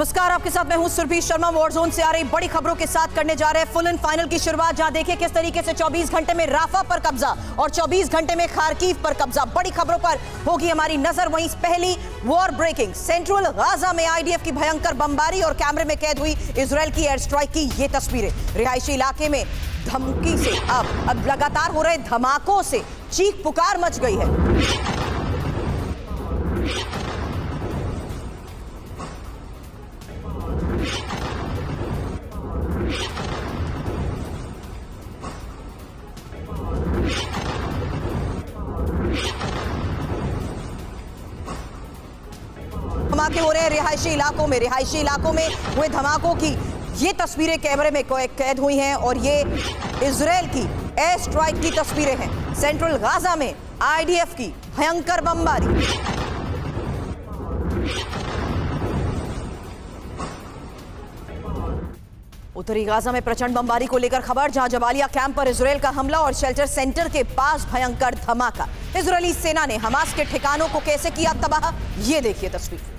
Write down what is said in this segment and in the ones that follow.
नमस्कार, आपके साथ मैं हूं सुरभि शर्मा। वॉर जोन से आ रही बड़ी खबरों के साथ करने जा रहे हैं फुल एंड फाइनल की शुरुआत, जहां देखिए किस तरीके से 24 घंटे में राफा पर कब्जा और 24 घंटे में खार्किव पर कब्जा। बड़ी खबरों पर होगी हमारी नजर। वहीं पहली वॉर ब्रेकिंग, सेंट्रल गाजा में आईडीएफ की भयंकर बमबारी और कैमरे में कैद हुई इजरायल की एयर स्ट्राइक की ये तस्वीरें। रिहायशी इलाके में धमकी से अब लगातार हो रहे धमाकों से चीख पुकार मच गई है। धमाके हो रहे हैं रिहायशी इलाकों में हुए धमाकों की ये तस्वीरें कैमरे में कैद हुई हैं और ये इजरायल की एयर स्ट्राइक की तस्वीरें हैं। सेंट्रल गाजा में आईडीएफ की भयंकर बमबारी। उत्तरी गाजा में प्रचंड बमबारी को लेकर खबर, जहां जबालिया कैंप पर इजरायल का हमला और शेल्टर सेंटर के पास भयंकर धमाका। इजरायली सेना ने हमास के ठिकानों को कैसे किया तबाह, ये देखिए तस्वीर।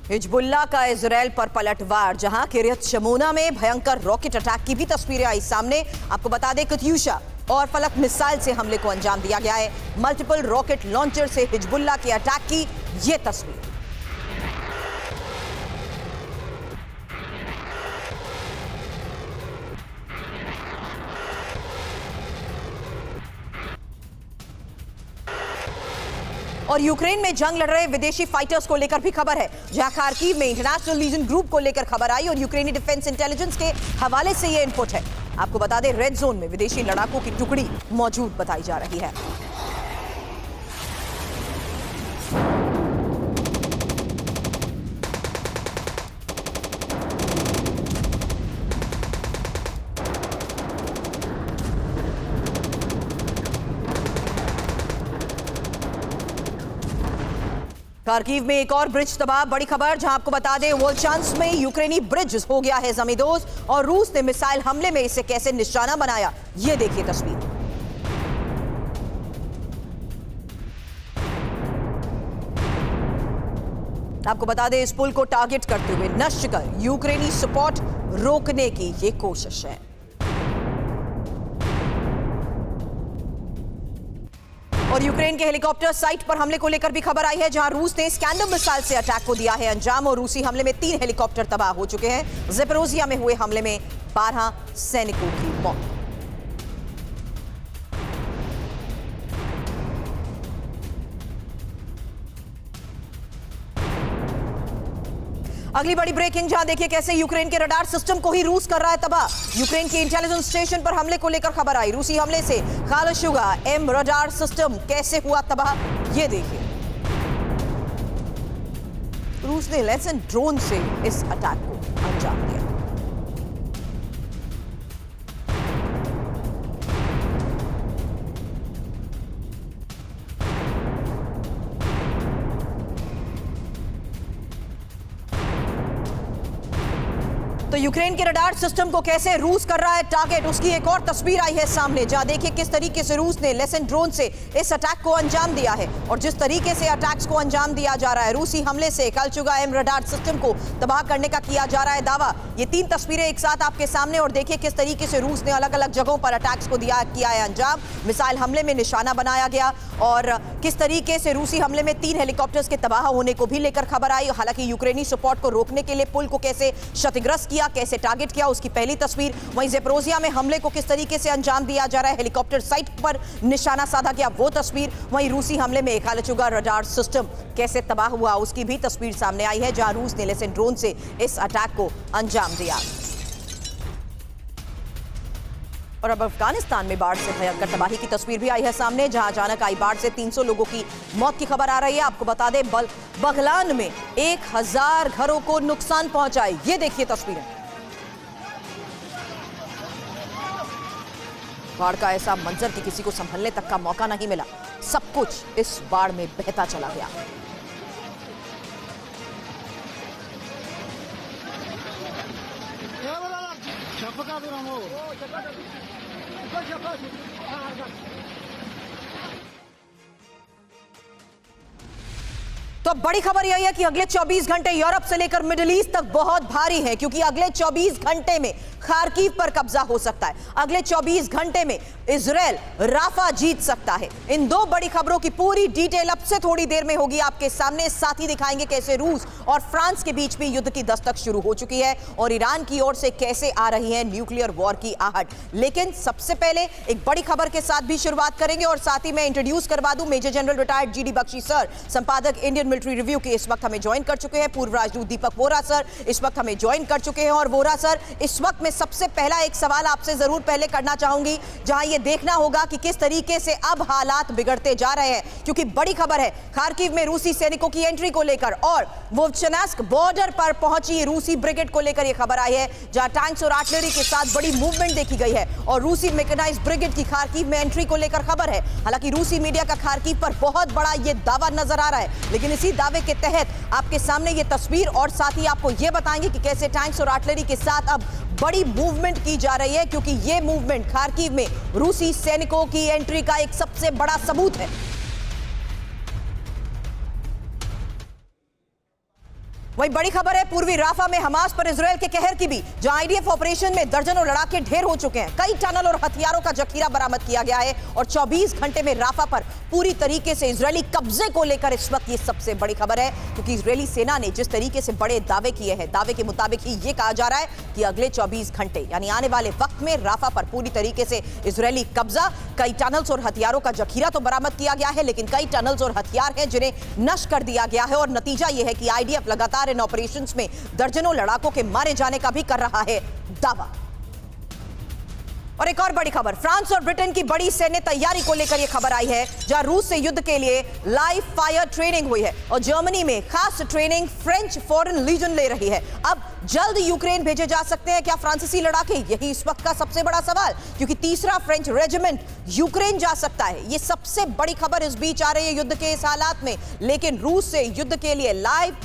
हिजबुल्लाह का इजरायल पर पलटवार, जहां किरियत शमोना में भयंकर रॉकेट अटैक की भी तस्वीरें आई सामने। आपको बता दें कत्यूशा और फलक मिसाइल से हमले को अंजाम दिया गया है। मल्टीपल रॉकेट लॉन्चर से हिजबुल्लाह के अटैक की ये तस्वीर। और यूक्रेन में जंग लड़ रहे विदेशी फाइटर्स को लेकर भी खबर है, जहां खार्किव में इंटरनेशनल लीजन ग्रुप को लेकर खबर आई और यूक्रेनी डिफेंस इंटेलिजेंस के हवाले से यह इनपुट है। आपको बता दें रेड जोन में विदेशी लड़ाकों की टुकड़ी मौजूद बताई जा रही है। खार्किव में एक और ब्रिज तबाह, बड़ी खबर, जहां आपको बता दें वोल्चांस्क में यूक्रेनी ब्रिज हो गया है जमींदोज और रूस ने मिसाइल हमले में इसे कैसे निशाना बनाया, ये देखिए तस्वीर। आपको बता दें इस पुल को टारगेट करते हुए नष्ट कर यूक्रेनी सपोर्ट रोकने की ये कोशिश है। और यूक्रेन के हेलीकॉप्टर साइट पर हमले को लेकर भी खबर आई है, जहां रूस ने स्कैंडम मिसाइल से अटैक को दिया है अंजाम और रूसी हमले में 3 हेलीकॉप्टर तबाह हो चुके हैं। ज़ेपोरिज़िया में हुए हमले में 12 सैनिकों की मौत। अगली बड़ी ब्रेकिंग, जहां देखिए कैसे यूक्रेन के रडार सिस्टम को ही रूस कर रहा है तबाह। यूक्रेन के इंटेलिजेंस स्टेशन पर हमले को लेकर खबर आई। रूसी हमले से खालशुगा एम रडार सिस्टम कैसे हुआ तबाह, ये देखिए। रूस ने लेसन ड्रोन से इस अटैक को अंजाम दिया। तो यूक्रेन के रडार सिस्टम को कैसे रूस कर रहा है टारगेट, उसकी एक और तस्वीर आई है सामने, जहां देखिए किस तरीके से रूस ने लेसन ड्रोन से इस अटैक को अंजाम दिया है और जिस तरीके से अटैक्स को अंजाम दिया जा रहा है। रूसी हमले से खालशुगा एम रडार सिस्टम को तबाह करने का किया जा रहा है दावा। ये 3 तस्वीरें एक साथ आपके सामने और देखिए किस तरीके से रूस ने अलग अलग जगहों पर अटैक्स को किया है अंजाम। मिसाइल हमले में निशाना बनाया गया और किस तरीके से रूसी हमले में 3 हेलीकॉप्टर्स के तबाह होने को भी लेकर खबर आई। हालांकि यूक्रेनी सपोर्ट को रोकने के लिए पुल को कैसे क्षतिग्रस्त किया, कैसे टारगेट किया, उसकी पहली तस्वीर। वहीं ज़ेपोरिज़िया में हमले को किस तरीके से अंजाम दिया जा रहा है, हेलीकॉप्टर साइट पर निशाना साधा गया, वो तस्वीर। वहीं रूसी हमले में खालशुगा रडार सिस्टम कैसे तबाह हुआ, उसकी भी तस्वीर सामने आई है, जहां रूस ने लेसन ड्रोन से इस अटैक को अंजाम दिया। और अब अफगानिस्तान में बाढ़ से भयंकर तबाही की तस्वीर भी आई है सामने, जहां अचानक आई बाढ़ से 300 लोगों की मौत की खबर आ रही है। आपको बता दें बगलान में 1000 घरों को नुकसान पहुंचा है, ये देखिए तस्वीरें। बाढ़ का ऐसा मंजर कि किसी को संभलने तक का मौका नहीं मिला, सब कुछ इस बाढ़ में बहता चला गया। तो अब बड़ी खबर यही है कि अगले 24 घंटे यूरोप से लेकर मिडिल ईस्ट तक बहुत भारी है, क्योंकि अगले 24 घंटे में खार्किव पर कब्जा हो सकता है। अगले 24 घंटे में इजराइल राफा जीत सकता है। इन दो बड़ी खबरों की पूरी डिटेल अब से थोड़ी देर में होगी आपके सामने। साथ ही दिखाएंगे कैसे रूस और फ्रांस के बीच भी युद्ध की दस्तक शुरू हो चुकी है और ईरान की ओर से कैसे आ रही है न्यूक्लियर वॉर की आहट। लेकिन सबसे पहले एक बड़ी खबर के साथ भी शुरुआत करेंगे और साथ ही मैं इंट्रोड्यूस करवा दूं major general retired GD Bakshi sir, संपादक इंडियन मिलिट्री रिव्यू के इस वक्त हमें ज्वाइन कर चुके हैं। पूर्व राजदूत दीपक वोरा सर इस वक्त हमें ज्वाइन कर चुके हैं। और वोरा सर, इस वक्त मैं सबसे पहला एक सवाल आपसे जरूर पहले करना चाहूंगी, जहां यह देखना होगा कि किस तरीके से अब हालात बिगड़ते जा रहे हैं, क्योंकि बड़ी खबर है खार्किव में रूसी सैनिकों की एंट्री को लेकर और वोवचनास्क बॉर्डर पर पहुंची रूसी ब्रिगेड को लेकर यह खबर आई है, जहां टैंक्स और आर्टिलरी के साथ बड़ी मूवमेंट देखी गई है और रूसी मैकेनाइज्ड ब्रिगेड की खार्किव में एंट्री को लेकर खबर है। हालांकि रूसी मीडिया का खार्किव पर बहुत बड़ा यह दावा नजर आ रहा है, लेकिन इसी दावे के तहत आपके सामने ये तस्वीर और साथ ही आपको यह बताएंगे कि कैसे टैंक्स और आर्टिलरी के साथ अब बड़ी मूवमेंट की जा रही है, क्योंकि यह मूवमेंट खार्किव में रूसी सैनिकों की एंट्री का एक सबसे बड़ा सबूत है। वही बड़ी खबर है पूर्वी राफा में हमास पर इजराइल के कहर की भी, जहां आईडीएफ ऑपरेशन में दर्जनों लड़ाके ढेर हो चुके हैं। कई टनल और हथियारों का जखीरा बरामद किया गया है और 24 घंटे में राफा पर पूरी तरीके से इजरायली कब्जे को लेकर इस वक्त ये सबसे बड़ी खबर है, क्योंकि इजरायली सेना ने जिस तरीके से बड़े दावे किए हैं, दावे के मुताबिक ही ये कहा जा रहा है कि अगले 24 घंटे यानी आने वाले वक्त में राफा पर पूरी तरीके से इजरायली कब्जा। कई टनल्स और हथियारों का जखीरा तो बरामद किया गया है, लेकिन कई टनल्स और हथियार हैं जिन्हें नष्ट कर दिया गया है और नतीजा यह है कि आईडीएफ लगातार इन ऑपरेशंस में दर्जनों लड़ाकों के मारे जाने का भी कर रहा है दावा। और एक और बड़ी खबर, फ्रांस और ब्रिटेन की बड़ी सैन्य तैयारी को लेकर यह खबर आई है, जहां रूस से युद्ध के लिए लाइव फायर ट्रेनिंग हुई है और जर्मनी में खास ट्रेनिंग फ्रेंच फॉरेन लीजन ले रही है। अब जल्द यूक्रेन भेजे जा सकते हैं क्या फ्रांसीसी लड़ाके? यही इस वक्त का सबसे बड़ा सवाल, क्योंकि तीसरा फ्रेंच रेजिमेंट यूक्रेन जा सकता है। यह सबसे बड़ी खबर इस बीच आ रही है युद्ध के इस हालात में। लेकिन रूस से युद्ध के लिए लाइव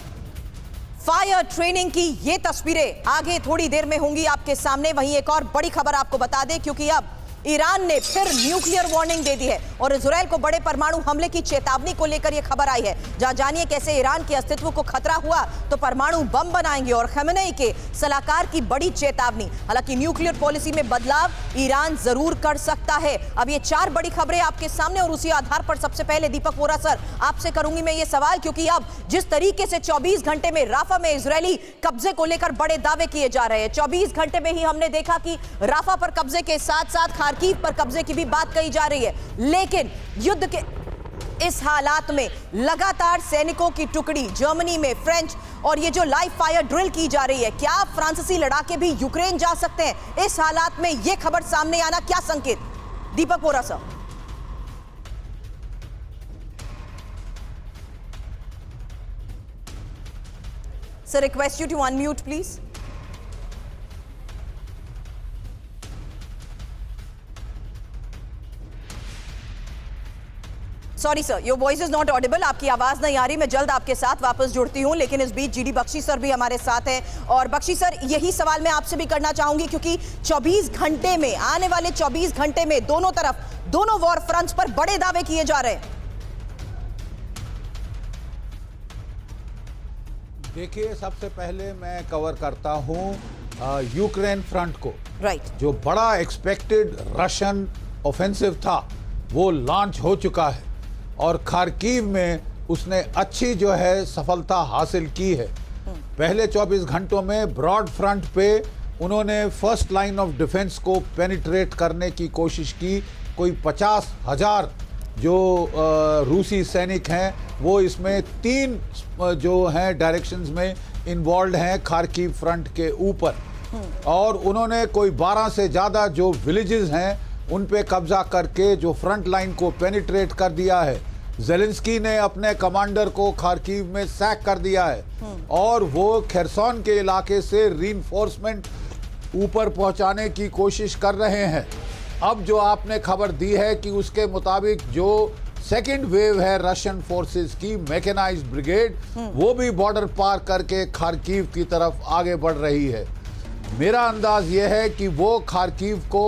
फायर ट्रेनिंग की ये तस्वीरें आगे थोड़ी देर में होंगी आपके सामने। वहीं एक और बड़ी खबर आपको बता दें, क्योंकि अब ईरान ने फिर न्यूक्लियर वार्निंग दे दी है और इजराइल को बड़े परमाणु हमले की चेतावनी को लेकर यह खबर आई है, जहां जानिए कैसे ईरान के अस्तित्व को खतरा हुआ तो परमाणु बम बनाएंगे और खमेनेई के सलाहकार की बड़ी चेतावनी। हालांकि न्यूक्लियर पॉलिसी में बदलाव ईरान जरूर कर सकता है। अब ये चार बड़ी खबरें आपके सामने और उसी आधार पर सबसे पहले दीपक वोरा सर आपसे करूंगी मैं ये सवाल, क्योंकि अब जिस तरीके से 24 घंटे में राफा में इजरायली कब्जे को लेकर बड़े दावे किए जा रहे हैं, 24 घंटे में ही हमने देखा कि राफा पर कब्जे के साथ साथ खार्किव पर कब्जे की भी बात कही जा रही है। लेकिन युद्ध के इस हालात में लगातार सैनिकों की टुकड़ी जर्मनी में फ्रेंच और ये जो लाइव फायर ड्रिल की जा रही है, क्या फ्रांसीसी लड़ाके भी यूक्रेन जा सकते हैं? इस हालात में यह खबर सामने आना क्या संकेत? Deepak Vora sir. Sir, request you to unmute please. Sorry sir, your voice is not audible, आपकी आवाज नहीं आ रही। मैं जल्द आपके साथ वापस जुड़ती हूं, लेकिन इस बीच जीडी बख्शी सर भी हमारे साथ हैं। और बख्शी सर, यही सवाल मैं आपसे भी करना चाहूंगी, क्योंकि 24 घंटे में, आने वाले 24 घंटे में दोनों तरफ, दोनों वॉर फ्रंट्स पर बड़े दावे किए जा रहे हैं। देखिए, सबसे पहले मैं कवर करता हूं यूक्रेन फ्रंट को। राइट। जो बड़ा एक्सपेक्टेड रशियन ऑफेंसिव था वो लॉन्च हो चुका है और खार्किव में उसने अच्छी जो है सफलता हासिल की है। पहले 24 घंटों में ब्रॉड फ्रंट पे उन्होंने फर्स्ट लाइन ऑफ डिफेंस को पेनिट्रेट करने की कोशिश की। कोई 50,000 जो रूसी सैनिक हैं वो इसमें 3 जो हैं डायरेक्शंस में इन्वॉल्व हैं खार्किव फ्रंट के ऊपर, और उन्होंने कोई 12 से ज़्यादा जो विलेजेस हैं उन पे कब्जा करके जो फ्रंट लाइन को पेनिट्रेट कर दिया है। ज़ेलेंस्की ने अपने कमांडर को खार्किव में सैक कर दिया है और वो खेरसोन के इलाके से रीइंफोर्समेंट ऊपर पहुंचाने की कोशिश कर रहे हैं। अब जो आपने खबर दी है कि उसके मुताबिक जो सेकंड वेव है रशियन फोर्सेस की मैकेनाइज्ड ब्रिगेड, वो भी बॉर्डर पार करके खार्किव की तरफ आगे बढ़ रही है। मेरा अंदाज ये है कि वो खार्किव को,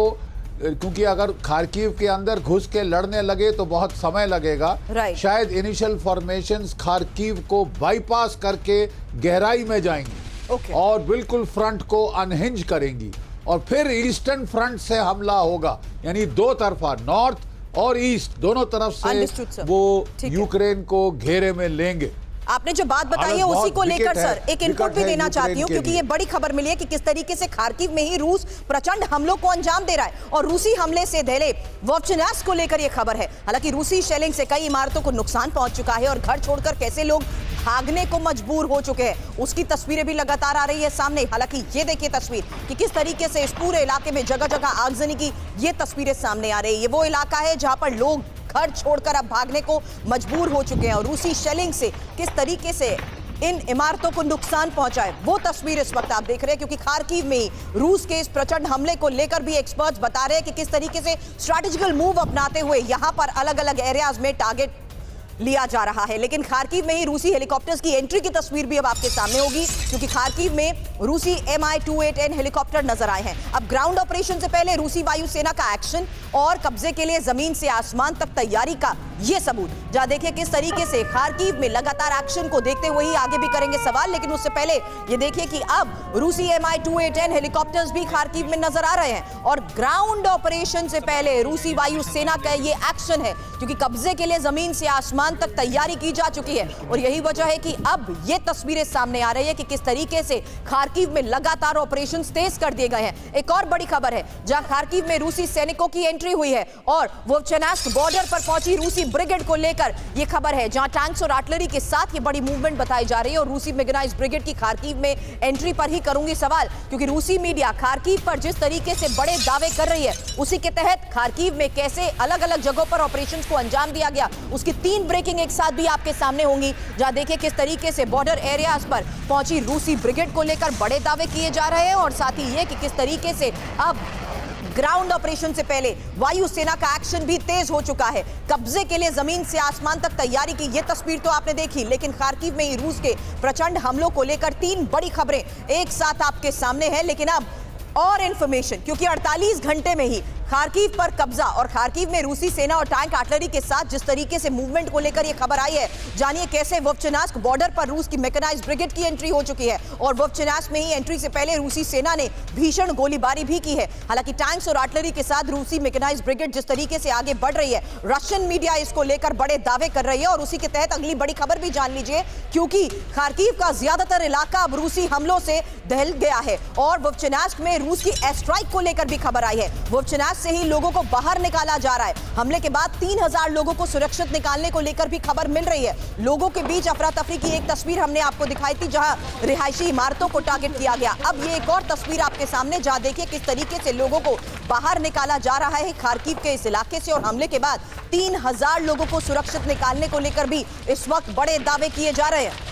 क्योंकि अगर खार्किव के अंदर घुस के लड़ने लगे तो बहुत समय लगेगा, शायद इनिशियल फॉर्मेशंस खार्किव को बाईपास करके गहराई में जाएंगी और बिल्कुल फ्रंट को अनहिंज करेंगी और फिर ईस्टर्न फ्रंट से हमला होगा, यानी दो तरफा, नॉर्थ और ईस्ट दोनों तरफ से वो यूक्रेन को घेरे में लेंगे। आपने जो बात बताई है उसी को लेकर सर एक इनपुट भी देना चाहती हूँ, क्योंकि ये बड़ी खबर मिली है कि किस तरीके से खार्किव में ही रूस प्रचंड हमलों को अंजाम दे रहा है और रूसी हमले से दहले वोवचनास्क को लेकर ये खबर है। हालांकि रूसी शेलिंग से कई इमारतों को नुकसान पहुंच चुका है और घर छोड़कर कैसे लोग भागने को मजबूर हो चुके हैं उसकी तस्वीरें भी लगातार आ रही है सामने। हालांकि ये देखिए तस्वीर कि किस तरीके से इस पूरे इलाके में जगह जगह आगजनी की ये तस्वीरें सामने आ रही है। ये वो इलाका है जहां पर लोग घर छोड़कर अब भागने को मजबूर हो चुके हैं और रूसी शेलिंग से किस तरीके से इन इमारतों को नुकसान पहुंचा है वो तस्वीर इस वक्त आप देख रहे हैं, क्योंकि खार्किव में रूस के इस प्रचंड हमले को लेकर भी एक्सपर्ट्स बता रहे हैं कि किस तरीके से स्ट्रैटेजिकल मूव अपनाते हुए यहां पर अलग अलग एरियाज में टारगेट लिया जा रहा है। लेकिन खार्किव में ही रूसी हेलीकॉप्टर्स की एंट्री की तस्वीर भी अब आपके सामने होगी, क्योंकि खार्किव में रूसी Mi-28N हेलीकॉप्टर नजर आए हैं। अब ग्राउंड ऑपरेशन से पहले रूसी वायुसेना का एक्शन और कब्जे के लिए जमीन से आसमान तक तैयारी का ये सबूत, जहां देखिए किस तरीके से खार्किव में लगातार एक्शन को देखते हुए ही आगे भी करेंगे सवाल। लेकिन उससे पहले ये देखिए कि अब रूसी Mi-28N हेलीकॉप्टर्स भी खार्किव में नजर आ रहे हैं और ग्राउंड ऑपरेशन से पहले रूसी वायुसेना का ये एक्शन है, क्योंकि कब्जे के लिए जमीन से आसमान तक तैयारी की जा चुकी है। और यही वजह है कि अब ये तस्वीरें सामने आ रही है कि किस तरीके से खार्किव में लगातार ऑपरेशंस तेज कर दिए गए हैं। एक और बड़ी खबर है जहां खार्किव में रूसी सैनिकों की एंट्री हुई है और वोवचनास्क बॉर्डर पर पहुंची रूसी ब्रिगेड को लेकर यह खबर है, जहां टैंक्स और आर्टिलरी के साथ ये बड़ी मूवमेंट बताई जा रही है। और रूसी मैकेनाइज्ड ब्रिगेड की खार्किव में एंट्री पर ही करूंगी सवाल, क्योंकि रूसी मीडिया खार्किव पर जिस तरीके से बड़े दावे कर रही है उसी के तहत खार्किव में कैसे अलग अलग जगहों पर ऑपरेशंस को अंजाम दिया गया उसकी 3 ब्रेकिंग एक साथ भी आपके सामने होंगी। जहां देखिए किस तरीके से बॉर्डर एरियाज पर पहुंची रूसी ब्रिगेड को लेकर बड़े दावे किए जा रहे हैं और साथ ही ये कि किस तरीके से अब ग्राउंड ऑपरेशन से पहले वायुसेना का एक्शन भी तेज हो चुका है। कब्जे के लिए जमीन से आसमान तक तैयारी की ये तस्वीर तो आपने देखी, लेकिन खार्किव में ही रूस के प्रचंड हमलों को लेकर 3 बड़ी खबरें एक साथ आपके सामने हैं। लेकिन अब और इंफॉर्मेशन, क्योंकि 48 घंटे में ही खार्किव पर कब्जा और खार्किव में रूसी सेना और टैंक आर्टिलरी के साथ जिस तरीके से मूवमेंट को लेकर यह खबर आई है, जानिए कैसे वोवचनास्क बॉर्डर पर रूस की मैकेनाइज्ड ब्रिगेड की एंट्री हो चुकी है और वोवचनास्क में ही एंट्री से पहले रूसी सेना ने भीषण गोलीबारी भी की है। हालांकि टैंक्स और आर्टिलरी के साथ रूसी मैकेनाइज्ड ब्रिगेड जिस तरीके से आगे बढ़ रही है, रशियन मीडिया इसको लेकर बड़े दावे कर रही है और उसी के तहत अगली बड़ी खबर भी जान लीजिए, क्योंकि खार्किव का ज्यादातर इलाका अब रूसी हमलों से दहल गया है और वोवचनास्क में रूस की एयर स्ट्राइक को लेकर भी खबर आई है। वोवचनास्क से ही लोगों को बाहर निकाला जा रहा है। हमले के बाद 3000 लोगों को सुरक्षित निकालने को लेकर भी खबर मिल रही है। लोगों के बीच अफरा तफरी की एक तस्वीर हमने आपको दिखाई थी, जहां रिहायशी इमारतों को टारगेट किया गया। अब ये एक और तस्वीर आपके सामने, जहां देखिए किस तरीके से लोगों को बाहर निकाला जा रहा है खार्किव के इस इलाके से और हमले के बाद 3000 लोगों को सुरक्षित निकालने को लेकर भी इस वक्त बड़े दावे किए जा रहे हैं।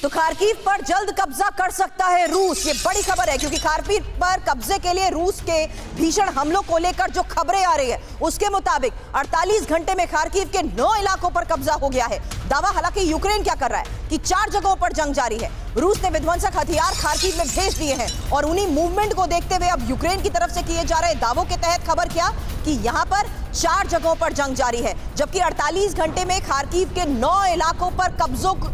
तो खार्किव पर जल्द कब्जा कर सकता है रूस, ये बड़ी खबर है, क्योंकि खार्किव पर कब्जे के लिए रूस के भीषण हमलों को लेकर जो खबरें आ रही है उसके मुताबिक 48 घंटे में खार्किव के 9 इलाकों पर कब्जा हो गया है। दावा हालांकि यूक्रेन क्या कर रहा है कि 4 जगहों पर जंग जारी है। रूस ने विध्वंसक हथियार खार्किव में भेज दिए हैं और उन्हीं मूवमेंट को देखते हुए अब यूक्रेन की तरफ से किए जा रहे दावों के तहत खबर क्या कि यहां पर 4 जगहों पर जंग जारी है, जबकि 48 घंटे में खार्किव के 9 इलाकों पर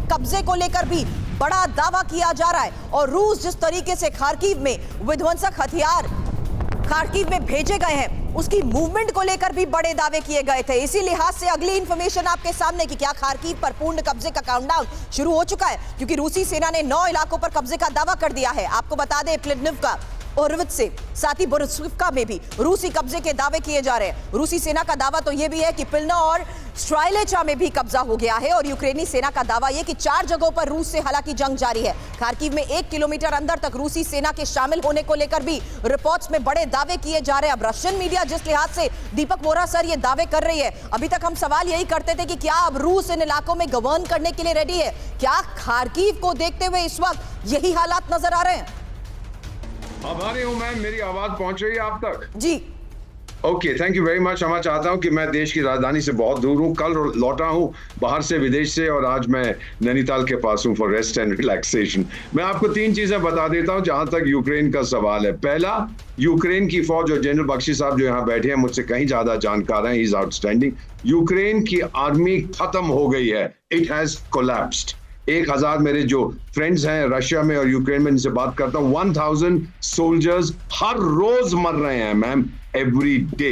कब्जे को लेकर भी बड़ा दावा किया जा रहा है। और रूस जिस तरीके से खार्किव में विध्वंसक हथियार खार्किव में भेजे गए हैं उसकी मूवमेंट को लेकर भी बड़े दावे किए गए थे। इसी लिहाज से अगली इंफॉर्मेशन आपके सामने कि क्या खार्किव पर पूर्ण कब्जे का काउंटडाउन शुरू हो चुका है, क्योंकि रूसी सेना ने 9 इलाकों पर कब्जे का दावा कर दिया है। आपको बता दें प्लिडनिवका और से साथ ही बोरिसोव्का में भी रूसी कब्जे के दावे किए जा रहे हैं। रूसी सेना का दावा तो यह भी है कि पिल्ना और स्ट्राइलेचा में भी कब्जा हो गया है और यूक्रेनी सेना का दावा यह कि 4 जगहों पर रूस से हालांकि जंग जारी है। खार्किव में 1 किलोमीटर अंदर तक रूसी सेना के शामिल होने को लेकर भी रिपोर्ट्स में बड़े दावे किए जा रहे हैं। अब रशियन मीडिया जिस लिहाज से दीपक वोरा सर ये दावे कर रही है, अभी तक हम सवाल यही करते थे कि क्या अब रूस इन इलाकों में गवर्न करने के लिए रेडी है? क्या खार्किव को देखते हुए इस वक्त यही हालात नजर आ रहे हैं? आभारी हूं मैम, मेरी आवाज पहुंच रही है आप तक? जी okay, thank you very much. क्षमा चाहता हूं कि मैं देश की राजधानी से बहुत दूर हूं। कल लौटा हूं बाहर से, विदेश से, और आज मैं नैनीताल के पास हूं फॉर रेस्ट एंड रिलैक्सेशन। मैं आपको 3 चीजें बता देता हूं जहां तक यूक्रेन का सवाल है। पहला, यूक्रेन की फौज और जनरल बख्शी साहब जो यहाँ बैठे हैं मुझसे कहीं ज्यादा जानकार हैं, ही इज आउटस्टैंडिंग। यूक्रेन की आर्मी खत्म हो गई है, इट हैज कोलैप्स्ड। 1000 मेरे जो फ्रेंड्स हैं रशिया में और यूक्रेन में, इनसे बात करता हूं, 1000 सोल्जर्स हर रोज मर रहे हैं मैम, एवरी डे।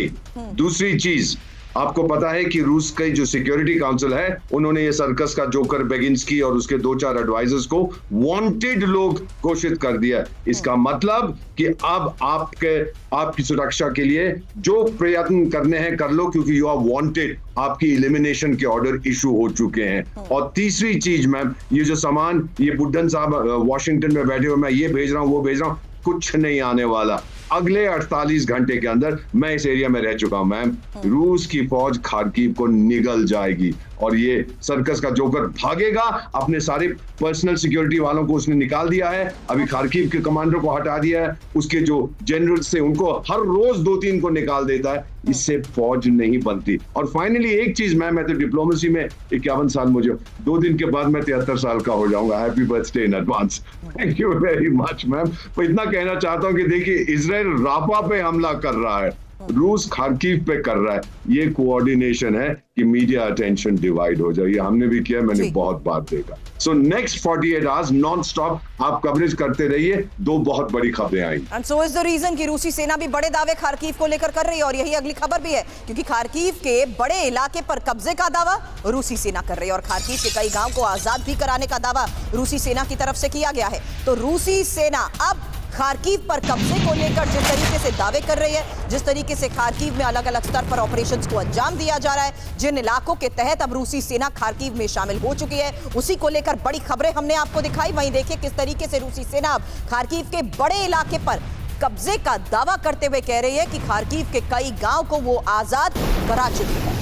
दूसरी चीज, आपको पता है कि रूस का जो सिक्योरिटी काउंसिल है, उन्होंने ये सर्कस का जोकर बेगिंस्की और उसके 2-4 एडवाइजर्स को वांटेड लोग घोषित कर दिया। इसका मतलब कि अब आपकी सुरक्षा के लिए जो प्रयत्न करने हैं कर लो, क्योंकि यू आर वांटेड, आपकी एलिमिनेशन के ऑर्डर इशू हो चुके हैं। और तीसरी चीज मैम, ये जो सामान ये बुड्ढन साहब वॉशिंगटन में बैठे हुए, मैं ये भेज रहा हूँ वो भेज रहा हूँ, कुछ नहीं आने वाला। अगले 48 घंटे के अंदर, मैं इस एरिया में रह चुका हूं मैम, रूस की फौज खार्किव को निगल जाएगी और ये सर्कस का जोकर भागेगा। अपने सारे पर्सनल सिक्योरिटी वालों को उसने निकाल दिया है, अभी खार्किव के कमांडर को हटा दिया है, उसके जो जनरल से उनको हर रोज 2-3 को निकाल देता है। इससे फौज नहीं बनती। और फाइनली एक चीज मैम, मैं तो डिप्लोमेसी में 51 साल, मुझे 2 दिन के बाद मैं 73 साल का हो जाऊंगा। Happy birthday in advance. Thank you very much ma'am. मैं इतना कहना चाहता हूं कि देखिए, इजराइल राफा पे हमला कर रहा है, रूस खार्किव पे कर रहा है। ये कोऑर्डिनेशन है कि मीडिया अटेंशन डिवाइड हो जाए। ये हमने भी किया, मैंने बहुत बार देखा। So next 48 hours non stop आप कवरेज करते रहिए, 2 बहुत बड़ी खबरें आएंगी। And so is the reason कि रूसी सेना भी बड़े दावे खार्किव को लेकर कर रही है, और यही अगली खबर भी है, क्योंकि खार्किव के बड़े इलाके पर कब्जे का दावा रूसी सेना कर रही है, और खार्किव के कई गांव को आजाद भी कराने का दावा रूसी सेना की तरफ से किया गया है। तो रूसी सेना अब खार्किव पर कब्जे को लेकर जिस तरीके से दावे कर रही है, जिस तरीके से खार्किव में अलग अलग स्तर पर ऑपरेशंस को अंजाम दिया जा रहा है, जिन इलाकों के तहत अब रूसी सेना खार्किव में शामिल हो चुकी है, उसी को लेकर बड़ी खबरें हमने आपको दिखाई। वहीं देखिए किस तरीके से रूसी सेना अब खार्किव के बड़े इलाके पर कब्जे का दावा करते हुए कह रही है कि खार्किव के कई गांव को वो आजाद करा चुकी है।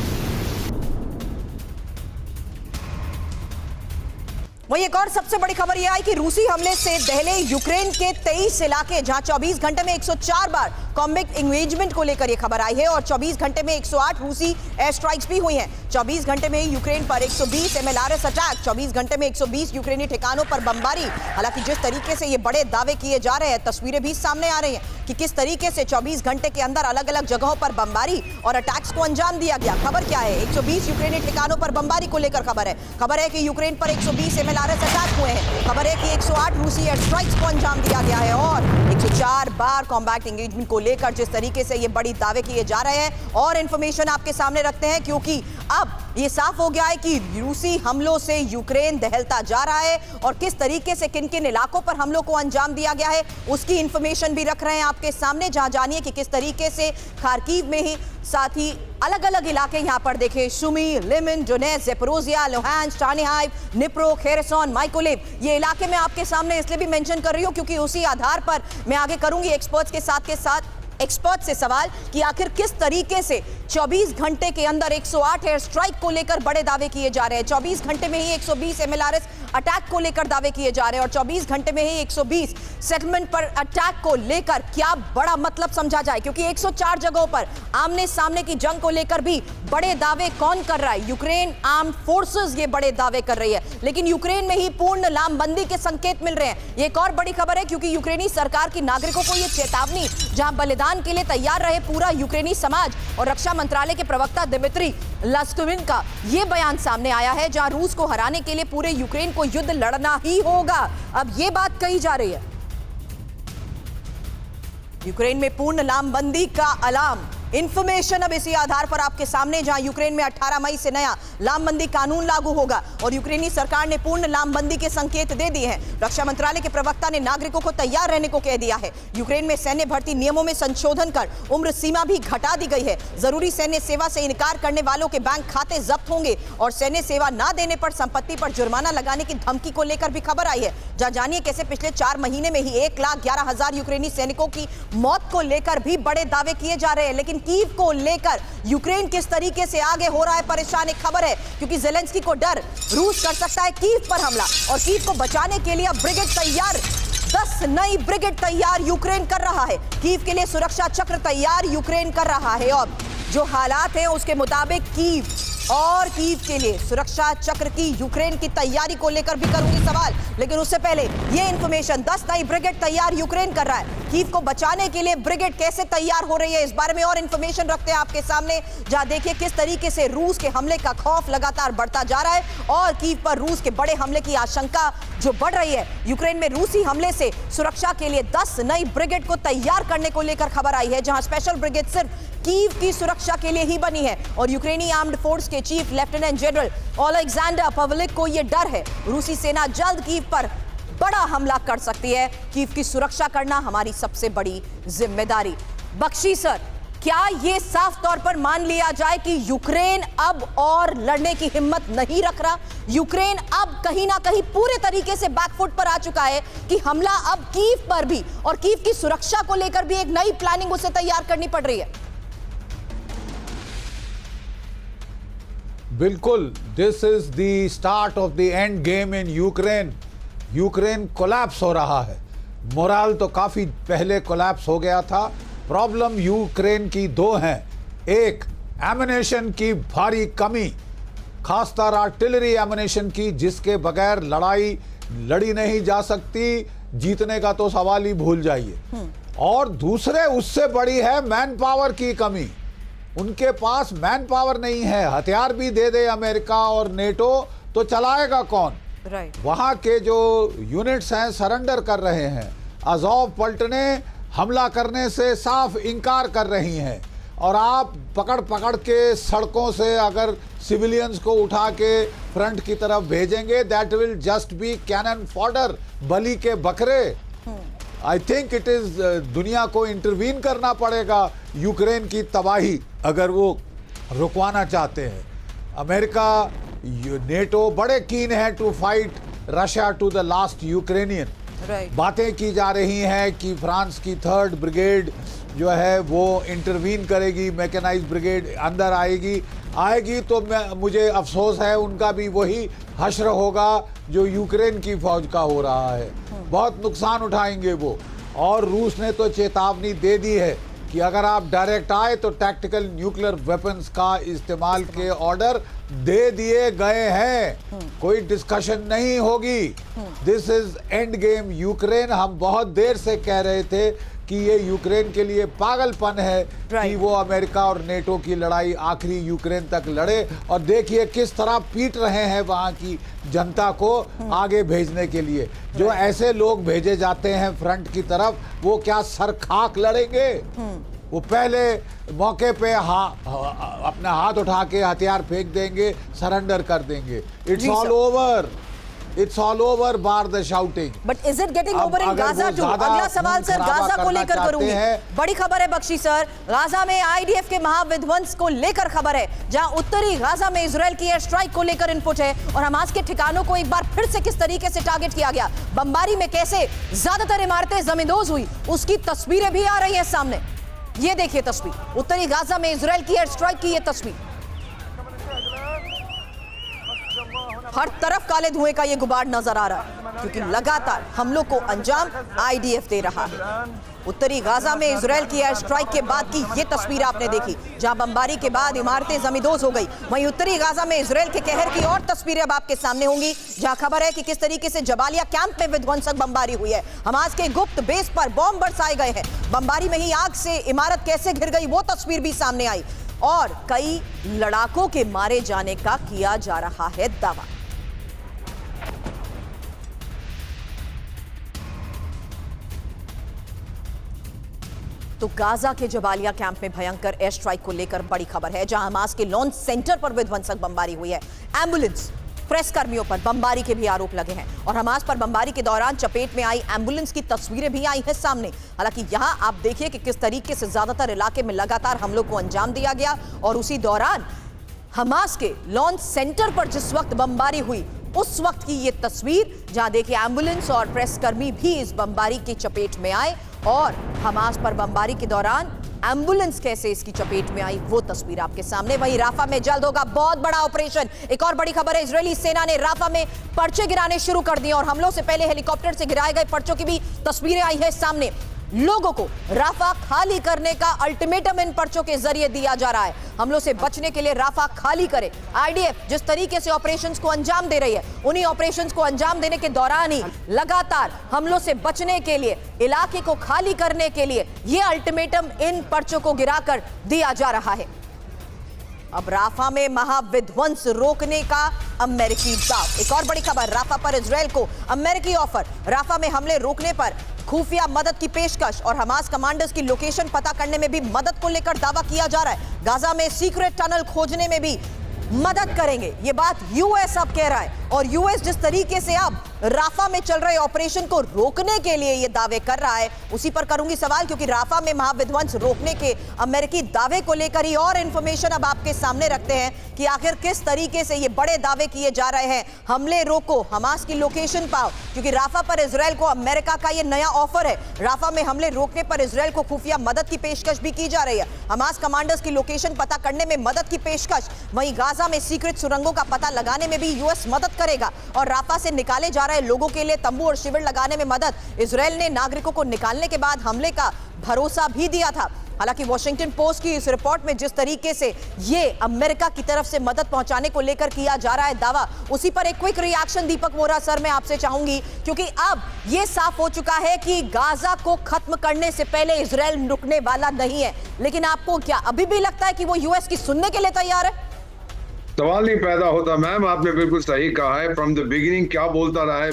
वहीं एक और सबसे बड़ी खबर यह आई कि रूसी हमले से दहले यूक्रेन के 23 इलाके, जहां 24 घंटे में 104 बार कॉम्बैट एंगेजमेंट को लेकर यह खबर आई है, और 24 घंटे में 108 रूसी एयर स्ट्राइक्स भी हुई हैं। 24 घंटे में यूक्रेन पर 120 MLRS अटैक, 24 घंटे में 120 यूक्रेनी ठिकानों पर बमबारी। हालांकि जिस तरीके से ये बड़े दावे किए जा रहे हैं, तस्वीरें भी सामने आ रही हैं कि किस तरीके से 24 घंटे के अंदर अलग अलग जगहों पर बमबारी और अटैक्स को अंजाम दिया गया। खबर क्या है? 120 यूक्रेनी ठिकानों पर बमबारी को लेकर खबर है कि यूक्रेन पर 120 MLRS अटैक हुए हैं। खबर है कि 108 रूसी एयर स्ट्राइक्स को अंजाम दिया गया है, और 104 बार कॉम्बैट एंगेजमेंट को लेकर जिस तरीके से ये बड़ी दावे किए जा रहे हैं। और इंफॉर्मेशन आपके सामने रखते हैं, क्योंकि अब ये साफ हो गया है कि रूसी हमलों से यूक्रेन दहलता जा रहा है, और किस तरीके से किन किन इलाकों पर हमलों को अंजाम दिया गया है उसकी इंफॉर्मेशन भी रख रहे हैं आपके सामने। जहां जानिए कि किस तरीके से खार्किव में ही, साथ ही अलग अलग इलाके यहां पर देखें, Sumy, Lyman, Donetsk, Zaporizhzhia, Luhansk, Chernihiv, Dnipro, Kherson, Mykolaiv, ये इलाके मैं आपके सामने इसलिए भी मेंशन कर रही हूं क्योंकि उसी आधार पर मैं आगे करूंगी एक्सपर्ट्स के साथ एक्सपर्ट से सवाल कि आखिर किस तरीके से 24 घंटे के अंदर 108 एयर स्ट्राइक को लेकर बड़े दावे किए जा रहे हैं, 24 घंटे में ही 120 MLRS अटैक को लेकर दावे किए जा रहे हैं, और 24 घंटे में ही 120 सेटलमेंट पर अटैक को लेकर क्या बड़ा मतलब समझा जाए, क्योंकि 104 जगहों पर आमने सामने की जंग को लेकर भी बड़े दावे कौन कर रहा है? यूक्रेन आर्म्ड फोर्सेस ये बड़े दावे कर रही है, लेकिन यूक्रेन में ही पूर्ण लामबंदी के संकेत मिल रहे हैं। ये एक और बड़ी खबर है, क्योंकि यूक्रेनी सरकार की नागरिकों को ये चेतावनी, जहां बलिदान के लिए तैयार रहे पूरा यूक्रेनी समाज, और रक्षा मंत्रालय के प्रवक्ता दिमित्री लस्कुविन का यह बयान सामने आया है, जहां रूस को हराने के लिए पूरे यूक्रेन को युद्ध लड़ना ही होगा। अब यह बात कही जा रही है। यूक्रेन में पूर्ण लामबंदी का अलार्म, इंफॉर्मेशन अब इसी आधार पर आपके सामने, जहां यूक्रेन में 18 मई से नया लामबंदी कानून लागू होगा और यूक्रेनी सरकार ने पूर्ण लामबंदी के संकेत दे दिए हैं। रक्षा मंत्रालय के प्रवक्ता ने नागरिकों को तैयार रहने को कह दिया है। यूक्रेन में सैन्य भर्ती नियमों में संशोधन कर उम्र सीमा भी घटा दी गई है। जरूरी सैन्य सेवा से इनकार करने वालों के बैंक खाते जब्त होंगे, और सैन्य सेवा न देने पर संपत्ति पर जुर्माना लगाने की धमकी को लेकर भी खबर आई है। जहां जानिए कैसे पिछले 4 महीने में ही 1,11,000 यूक्रेनी सैनिकों की मौत को लेकर भी बड़े दावे किए जा रहे हैं। लेकिन कीव को लेकर यूक्रेन किस तरीके से आगे हो रहा है परेशान, एक खबर है, क्योंकि ज़ेलेंस्की को डर रूस कर सकता है कीव पर हमला, और कीव को बचाने के लिए अब ब्रिगेड तैयार। 10 10 नई ब्रिगेड तैयार यूक्रेन कर रहा है। कीव के लिए सुरक्षा चक्र तैयार यूक्रेन कर रहा है। अब जो हालात हैं उसके मुताबिक कीव के लिए सुरक्षा चक्र की यूक्रेन की तैयारी को लेकर भी करूंगी सवाल, लेकिन उससे पहले ये इंफॉर्मेशन 10 नई ब्रिगेड तैयार यूक्रेन कर रहा है। कीव को बचाने के लिए ब्रिगेड कैसे तैयार हो रही है, इस बारे में और इंफॉर्मेशन रखते हैं आपके सामने, जहां देखिए किस तरीके से रूस के हमले का खौफ लगातार बढ़ता जा रहा है और कीव पर रूस के बड़े हमले की आशंका जो बढ़ रही है। यूक्रेन में रूसी हमले से सुरक्षा के लिए 10 नई ब्रिगेड को तैयार करने को लेकर खबर आई है, जहां स्पेशल ब्रिगेड सिर्फ कीव की सुरक्षा के लिए ही बनी है और यूक्रेनी आर्म्ड फोर्स के चीफ लेफ्टिनेंट जनरल ओलेक्जेंडर पवलिक को यह डर है रूसी सेना जल्द कीव पर बड़ा हमला कर सकती है। कीव की सुरक्षा करना हमारी सबसे बड़ी जिम्मेदारी। बख्शी सर, क्या यह साफ तौर पर मान लिया जाए कि यूक्रेन अब और लड़ने की हिम्मत नहीं रख रहा? यूक्रेन अब कहीं ना कहीं पूरे तरीके से बैकफुट पर आ चुका है कि हमला अब कीव पर भी और कीव की सुरक्षा को लेकर भी एक नई प्लानिंग उसे तैयार करनी पड़ रही है? बिल्कुल, this is the start of the end game in Ukraine. Ukraine collapse हो रहा है। मोराल तो काफी पहले कोलैप्स हो गया था। प्रॉब्लम यूक्रेन की दो हैं। एक, एमुनेशन की भारी कमी, खासतौर आर्टिलरी एमुनेशन की, जिसके बगैर लड़ाई लड़ी नहीं जा सकती। जीतने का तो सवाल ही भूल जाइए। और दूसरे, उससे बड़ी है मैन पावर की कमी। उनके पास मैन पावर नहीं है। हथियार भी दे दे अमेरिका और नेटो तो चलाएगा कौन? वहां के जो यूनिट्स हैं सरेंडर कर रहे हैं। अज़ोव पलटने हमला करने से साफ इनकार कर रही हैं और आप पकड़ पकड़ के सड़कों से अगर सिविलियंस को उठा के फ्रंट की तरफ भेजेंगे, that will just be cannon fodder, बलि के बकरे। आई थिंक इट इज दुनिया को इंटरवीन करना पड़ेगा यूक्रेन की तबाही अगर वो रुकवाना चाहते हैं। अमेरिका, नेटो बड़े कीन है to fight Russia to the last Ukrainian. बातें की जा रही हैं कि फ्रांस की 3rd ब्रिगेड जो है वो इंटरवीन करेगी, मैकेनाइज्ड ब्रिगेड अंदर आएगी तो मुझे अफसोस है उनका भी वही हश्र होगा जो यूक्रेन की फौज का हो रहा है। बहुत नुकसान उठाएंगे वो। और रूस ने तो चेतावनी दे दी है कि अगर आप डायरेक्ट आए तो टैक्टिकल न्यूक्लियर वेपन्स का इस्तेमाल के ऑर्डर दे दिए गए हैं। कोई डिस्कशन नहीं होगी। This is end game Ukraine. हम बहुत देर से कह रहे थे कि ये यूक्रेन के लिए पागलपन है कि वो अमेरिका और नेटो की लड़ाई आखिरी यूक्रेन तक लड़े। और देखिए किस तरह पीट रहे हैं वहां की जनता को आगे भेजने के लिए। जो ऐसे लोग भेजे जाते हैं फ्रंट की तरफ, वो क्या सरखाक लड़ेंगे? वो पहले मौके पे अपना हाथ उठा के हथियार फेंक देंगे, सरेंडर कर देंगे। It's all over. It's all over bar the shouting. But is it getting over in Gaza too? अगला सवाल सर गाजा को लेकर करूंगी। बड़ी खबर है बख्शी सर, गाजा में आईडीएफ के महाविध्वंस को लेकर खबर है, जहां उत्तरी गाजा में इजराइल की एयर स्ट्राइक को लेकर इनपुट है और हमास के ठिकानों को एक बार फिर से किस तरीके से टारगेट किया गया, बमबारी में कैसे ज्यादातर इमारतें जमींदोज हुई, उसकी तस्वीरें भी आ रही है सामने। ये देखिए तस्वीर, उत्तरी गाजा में इजराइल की एयर स्ट्राइक की ये तस्वीर। हर तरफ काले धुएं का ये गुबार नजर आ रहा है क्योंकि लगातार हमलों को अंजाम आईडीएफ दे रहा है। उत्तरी गाजा में इजराइल की एयर स्ट्राइक के बाद की ये तस्वीर आपने देखी, जहां बमबारी के बाद इमारतें जमींदोज हो गई। वहीं उत्तरी गाजा में इजराइल के कहर की और तस्वीरें अब आपके सामने होंगी, जहां खबर है कि किस तरीके से जबालिया कैंप में विध्वंसक बमबारी हुई है। हमास के गुप्त बेस पर बॉम्ब बरसाए गए हैं। बमबारी में ही आग से इमारत कैसे घिर गई वो तस्वीर भी सामने आई और कई लड़ाकों के मारे जाने का किया जा रहा है दावा। तो गाजा के जबालिया कैंप में भयंकर एयर स्ट्राइक को लेकर बड़ी खबर है, जहां हमास के लॉन्च सेंटर पर विध्वंसक बमबारी हुई है। एम्बुलेंस, प्रेस कर्मियों पर बमबारी के भी आरोप लगे हैं और हमास पर बमबारी के दौरान चपेट में आई एम्बुलेंस की तस्वीरें भी आई हैं सामने। हालांकि यहां आप देखिए कि किस तरीके से ज्यादातर इलाके में लगातार हमलों को अंजाम दिया गया और उसी दौरान हमास के लॉन्च सेंटर पर जिस वक्त बमबारी हुई उस वक्त की ये तस्वीर, जहां देखिए एम्बुलेंस और प्रेस कर्मी भी इस बमबारी की चपेट में आए और हमास पर बमबारी के दौरान एम्बुलेंस कैसे इसकी चपेट में आई, वो तस्वीर आपके सामने। वहीं राफा में जल्द होगा बहुत बड़ा ऑपरेशन। एक और बड़ी खबर है, इजरायली सेना ने राफा में पर्चे गिराने शुरू कर दिए और हमलों से पहले हेलीकॉप्टर से गिराए गए पर्चों की भी तस्वीरें आई है सामने। लोगों को राफा खाली करने का अल्टीमेटम इन पर्चों के जरिए दिया जा रहा है। हमलों से बचने के लिए राफा खाली करे। आईडीएफ जिस तरीके से ऑपरेशंस को अंजाम दे रही है, उन्हीं ऑपरेशंस को अंजाम देने के दौरान ही लगातार हमलों से बचने के लिए, इलाके को खाली करने के लिए यह अल्टीमेटम इन पर्चों को गिराकर दिया जा रहा है। अब राफा में महाविध्वंस रोकने का अमेरिकी दाव। एक और बड़ी खबर, राफा पर इजरायल को अमेरिकी ऑफर। राफा में हमले रोकने पर खुफिया मदद की पेशकश और हमास कमांडर्स की लोकेशन पता करने में भी मदद को लेकर दावा किया जा रहा है। गाजा में सीक्रेट टनल खोजने में भी मदद करेंगे, ये बात यूएस अब कह रहा है। और यूएस जिस तरीके से अब राफा में चल रहे ऑपरेशन को रोकने के लिए ये दावे कर रहा है, उसी पर करूंगी सवाल, क्योंकि राफा में महाविध्वंस रोकने के अमेरिकी दावे को लेकर ही और इंफॉर्मेशन अब आपके सामने रखते हैं कि आखिर किस तरीके से ये बड़े दावे किए जा रहे हैं। हमले रोको, हमास की लोकेशन पाओ, क्योंकि राफा पर इजरायल को अमेरिका का ये नया ऑफर है। राफा में हमले रोकने पर इजरायल को खुफिया मदद की पेशकश भी की जा रही है। हमास कमांडर्स की लोकेशन पता करने में मदद की पेशकश। वहीं गाजा में सीक्रेट सुरंगों का पता लगाने में भी यूएस मदद करेगा और राफा से निकाले जा रहे लोगों के लिए तंबू और शिविर लगाने में मदद। इजरायल ने नागरिकों को निकालने के बाद हमले का भरोसा भी दिया था। हालांकि वॉशिंगटन पोस्ट की इस रिपोर्ट में जिस तरीके से ये अमेरिका की तरफ से मदद पहुंचाने को लेकर किया जा रहा है दावा, उसी पर एक क्विक रिएक्शन दीपक वोरा सर मैं आपसे चाहूंगी, क्योंकि अब ये साफ हो चुका है कि गाजा को खत्म करने से पहले इजरायल रुकने वाला नहीं है। लेकिन आपको क्या अभी भी लगता है कि वो यूएस की सुनने के लिए तैयार है? सवाल नहीं पैदा होता मैम, आपने बिल्कुल सही कहा है। फ्रॉम द बिगिनिंग क्या बोलता रहा है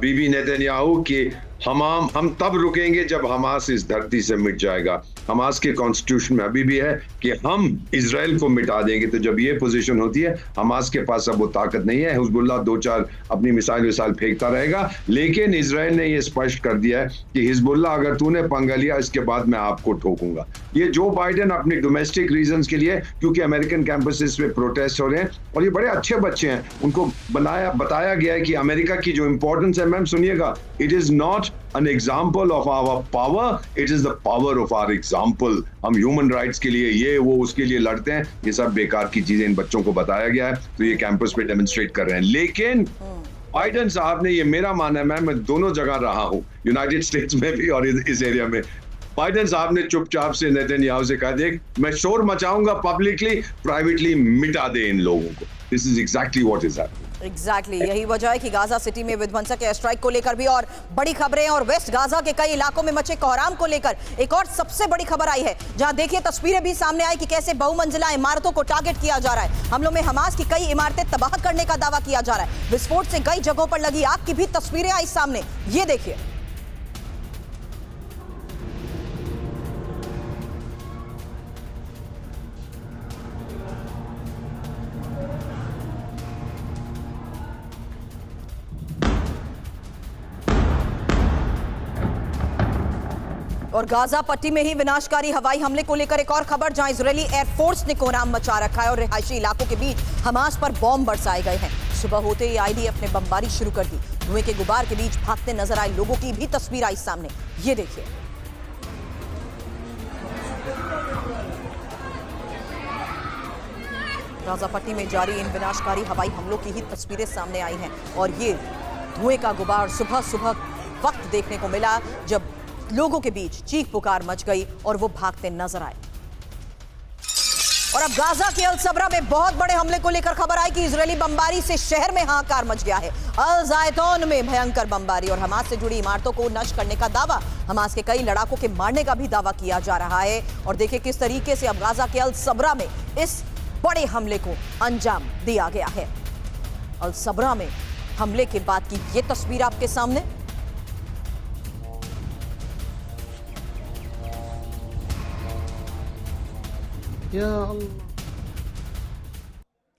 बीबी नेतन्याहू कि हम तब रुकेंगे जब हमास इस धरती से मिट जाएगा। हमास के कॉन्स्टिट्यूशन में अभी भी है कि हम इजराइल को मिटा देंगे। तो जब ये पोजीशन होती है, हमास के पास अब वो ताकत नहीं है। हिजबुल्लाह 2-4 अपनी मिसाइल फेंकता रहेगा, लेकिन इजराइल ने ये स्पष्ट कर दिया है कि हिजबुल्लाह अगर तूने पंगा लिया, इसके बाद मैं आपको ठोकूंगा। ये जो बाइडेन अपनी डोमेस्टिक रीजंस के लिए, क्योंकि अमेरिकन कैंपसेस पे प्रोटेस्ट हो रहे हैं और ये बड़े अच्छे बच्चे हैं, उनको बताया गया है कि अमेरिका की जो इंपॉर्टेंस है, मैम सुनिएगा, it is not an example of our power, it is the power of our example। हम ह्यूमन राइट्स के लिए ये वो उसके लिए लड़ते हैं, ये सब बेकार की चीजें इन बच्चों को बताया गया है, तो ये कैंपस पे डेमोन्स्ट्रेट कर रहे हैं। लेकिन बाइडेन साहब ने, ये मेरा मानना है, मैं दोनों जगह रहा हूँ, यूनाइटेड स्टेट्स में भी और इस एरिया में। बाइडेन साहब ने चुपचाप से नेतन्याहू से कहा, देख मैं शोर मचाऊंगा पब्लिकली, प्राइवेटली मिटा दे इन लोगों को। This is exactly what is happening. Exactly यही वजह है कि गाजा सिटी में विध्वंसक एयर स्ट्राइक को लेकर भी और बड़ी खबरें, और वेस्ट गाजा के कई इलाकों में मचे कोहराम को लेकर एक और सबसे बड़ी खबर आई है, जहां देखिए तस्वीरें भी सामने आई कि कैसे बहुमंजिला इमारतों को टारगेट किया जा रहा है। हमलों में हमास की कई इमारतें तबाह करने का दावा किया जा रहा है। विस्फोट से कई जगहों पर लगी आग की भी तस्वीरें आई सामने, ये देखिए। और गाजा पट्टी में ही विनाशकारी हवाई हमले को लेकर एक और खबर, जहां इजरायली एयरफोर्स ने कोहराम मचा रखा है और रिहायशी इलाकों के बीच हमास पर बॉम्ब बरसाए गए हैं। सुबह होते ही आईडीएफ ने बमबारी शुरू कर दी। धुएं के गुबार के बीच भागते नजर आए लोगों की भी तस्वीर आई सामने, ये देखिए। गाजा पट्टी में जारी इन विनाशकारी हवाई हमलों की ही तस्वीरें सामने आई हैं और ये धुएं का गुबार सुबह सुबह वक्त देखने को मिला जब लोगों के बीच चीख पुकार मच गई और वो भागते नजर आए। और अब गाजा के अल सबरा में बहुत बड़े हमले को लेकर खबर आई कि इजरायली बमबारी से शहर में हाहाकार मच गया है। अल ज़ायतून में भयंकर बमबारी और हमास से जुड़ी इमारतों को नष्ट करने का दावा, हमास के कई लड़ाकों के मारने का भी दावा किया जा रहा है। और देखिए किस तरीके से अब गाजा के अल सबरा में इस बड़े हमले को अंजाम दिया गया है। अल सबरा में हमले के बाद की ये तस्वीर आपके सामने।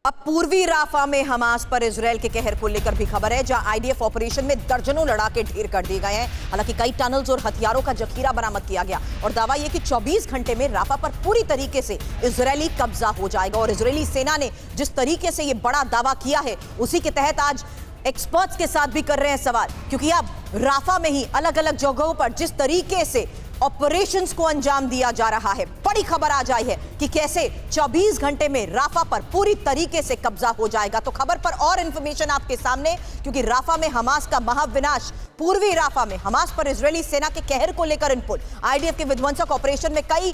अब पूर्वी राफा में हमास पर इजरायल के कहर को लेकर भी खबर है, जहां आईडीएफ ऑपरेशन में दर्जनों लड़ाके ढेर कर दिए गए हैं। हालांकि कई टनल्स और हथियारों का जखीरा बरामद किया गया और दावा यह कि 24 घंटे में राफा पर पूरी तरीके से इजरायली कब्जा हो जाएगा। और इजरायली सेना ने जिस तरीके से यह बड़ा दावा किया है, उसी के तहत आज एक्सपर्ट्स के साथ भी कर रहे हैं सवाल, क्योंकि अब राफा में ही अलग अलग जगहों पर जिस तरीके से ऑपरेशंस को अंजाम दिया जा रहा है। बड़ी खबर आ जाई है कि कैसे 24 घंटे में राफा पर पूरी तरीके से कब्जा हो जाएगा। तो खबर पर और इंफॉर्मेशन आपके सामने, क्योंकि राफा में हमास का महाविनाश, पूर्वी राफा में हमास पर इजरायली सेना के कहर को लेकर इनपुट, आईडीएफ के विध्वंसक ऑपरेशन में कई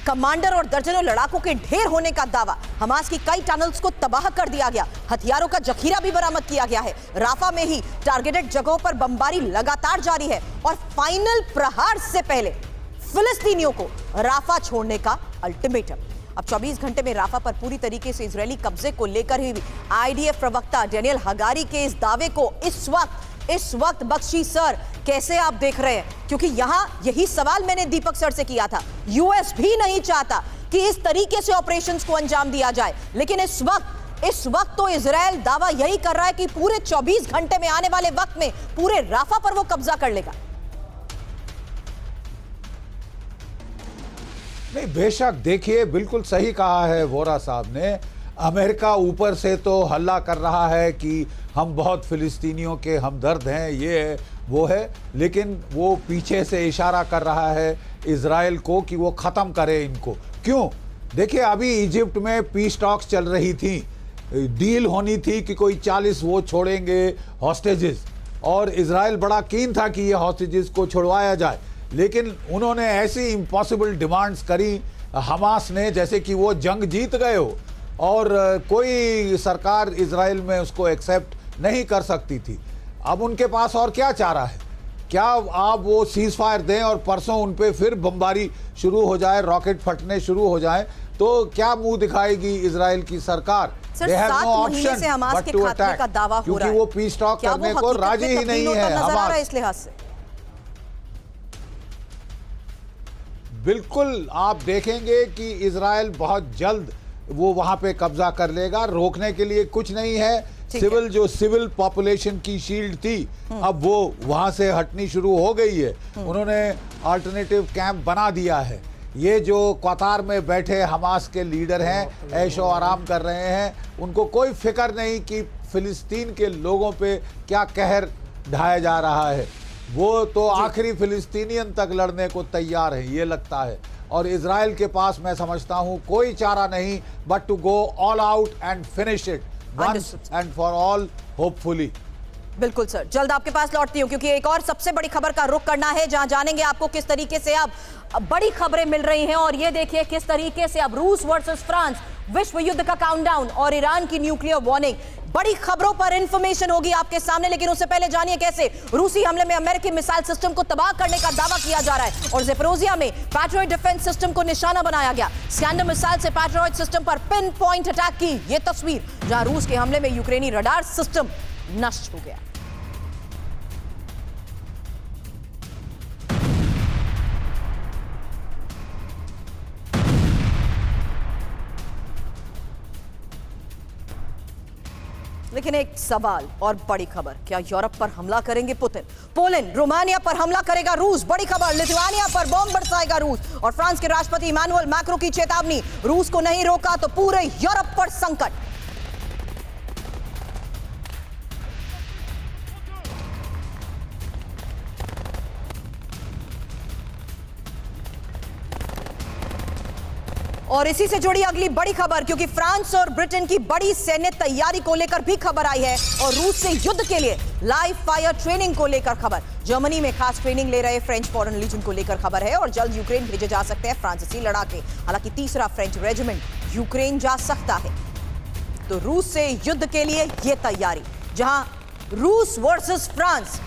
कमांडर और दर्जनों लड़ाकों के ढेर होने का दावा, हमास की कई टनल्स को तबाह कर दिया गया, हथियारों का जखीरा भी बरामद किया गया है। राफा में ही टारगेटेड जगहों पर बमबारी लगातार जारी है और फाइनल प्रहार से पहले फिलिस्तीनियों को राफा छोड़ने का अल्टीमेटम। अब 24 घंटे में राफा पर पूरी तरीके से इजरायली कब्जे को लेकर ही आईडीएफ प्रवक्ता डेनियल हगारी के इस दावे को इस वक्त बख्शी सर कैसे आप देख रहे हैं? क्योंकि यहां यही सवाल मैंने दीपक सर से किया था। यूएस भी नहीं चाहता कि इस तरीके से ऑपरेशंस को अंजाम दिया जाए, लेकिन इस वक्त तो इजराइल दावा यही कर रहा है कि पूरे 24 घंटे में, आने वाले वक्त में पूरे राफा पर वो कब्जा कर लेगा। नहीं, बेशक देखिए, बिल्कुल सही कहा है वोरा साहब ने। अमेरिका ऊपर से तो हल्ला कर रहा है कि हम बहुत फिलिस्तीनियों के हमदर्द हैं, ये है वो है, लेकिन वो पीछे से इशारा कर रहा है इजराइल को कि वो ख़त्म करे इनको। क्यों? देखिए, अभी इजिप्ट में पीस टॉक्स चल रही थी, डील होनी थी कि कोई 40 वो छोड़ेंगे हॉस्टेजेस, और इजराइल बड़ा कीन था कि ये हॉस्टेजेस को छुड़वाया जाए, लेकिन उन्होंने ऐसी इम्पॉसिबल डिमांड्स करी हमास ने, जैसे कि वो जंग जीत गए हो और कोई सरकार इजराइल में उसको एक्सेप्ट नहीं कर सकती थी। अब उनके पास और क्या चारा है? क्या आप वो सीज फायर दें और परसों उन पे फिर बमबारी शुरू हो जाए, रॉकेट फटने शुरू हो जाए, तो क्या मुंह दिखाएगी इजराइल की सरकार? सर, 7 महीने से हमास के खात्मे का दावा हो रहा है, क्योंकि वो पीस टॉक करने को राजी ही नहीं है हमास। इस लिहाज से बिल्कुल आप देखेंगे कि इजराइल बहुत जल्द वो वहां पे कब्जा कर लेगा। रोकने के लिए कुछ नहीं है। सिविल पॉपुलेशन की शील्ड थी, अब वो वहां से हटनी शुरू हो गई है। उन्होंने अल्टरनेटिव कैंप बना दिया है। ये जो कतार में बैठे हमास के लीडर हैं, ऐशो आराम कर रहे हैं, उनको कोई फिक्र नहीं कि फिलिस्तीन के लोगों पे क्या कहर ढाया जा रहा है। वो तो आखिरी फिलिस्तीनियन तक लड़ने को तैयार है, ये लगता है। और इजराइल के पास मैं समझता हूं कोई चारा नहीं but to go all out and finish it once and for all, hopefully. बिल्कुल सर, जल्द आपके पास लौटती हूं, क्योंकि एक और सबसे बड़ी खबर का रुख करना है, जहां जानेंगे आपको किस तरीके से अब बड़ी खबरें मिल रही हैं। और ये देखिए किस तरीके से अब रूस वर्सेस फ्रांस, विश्व युद्ध का काउंटडाउन और ईरान की न्यूक्लियर वार्निंग, बड़ी खबरों पर इंफॉर्मेशन होगी आपके सामने। लेकिन उससे पहले जानिए कैसे रूसी हमले में अमेरिकी मिसाइल सिस्टम को तबाह करने का दावा किया जा रहा है और ज़ेपोरिज़िया में पैट्रियट डिफेंस सिस्टम को निशाना बनाया गया। स्कैंडर मिसाइल से पैट्रियट सिस्टम पर पिन पॉइंट अटैक की ये तस्वीर, जहां रूस के हमले में यूक्रेनी रडार सिस्टम नष्ट हो गया। लेकिन एक सवाल और बड़ी खबर, क्या यूरोप पर हमला करेंगे पुतिन? पोलैंड, रोमानिया पर हमला करेगा रूस। बड़ी खबर, लिथुआनिया पर बॉम्ब बरसाएगा रूस। और फ्रांस के राष्ट्रपति इमानुएल मैक्रों की चेतावनी, रूस को नहीं रोका तो पूरे यूरोप पर संकट। और इसी से जुड़ी अगली बड़ी खबर, क्योंकि फ्रांस और ब्रिटेन की बड़ी सैन्य तैयारी को लेकर भी खबर आई है और रूस से युद्ध के लिए लाइव फायर ट्रेनिंग को लेकर खबर। जर्मनी में खास ट्रेनिंग ले रहे फ्रेंच फॉरेन लीजन को लेकर खबर है और जल्द यूक्रेन भेजे जा सकते हैं फ्रांसीसी लड़ाके। हालांकि तीसरा फ्रेंच रेजिमेंट यूक्रेन जा सकता है। तो रूस से युद्ध के लिए यह तैयारी, जहां रूस वर्सेस फ्रांस,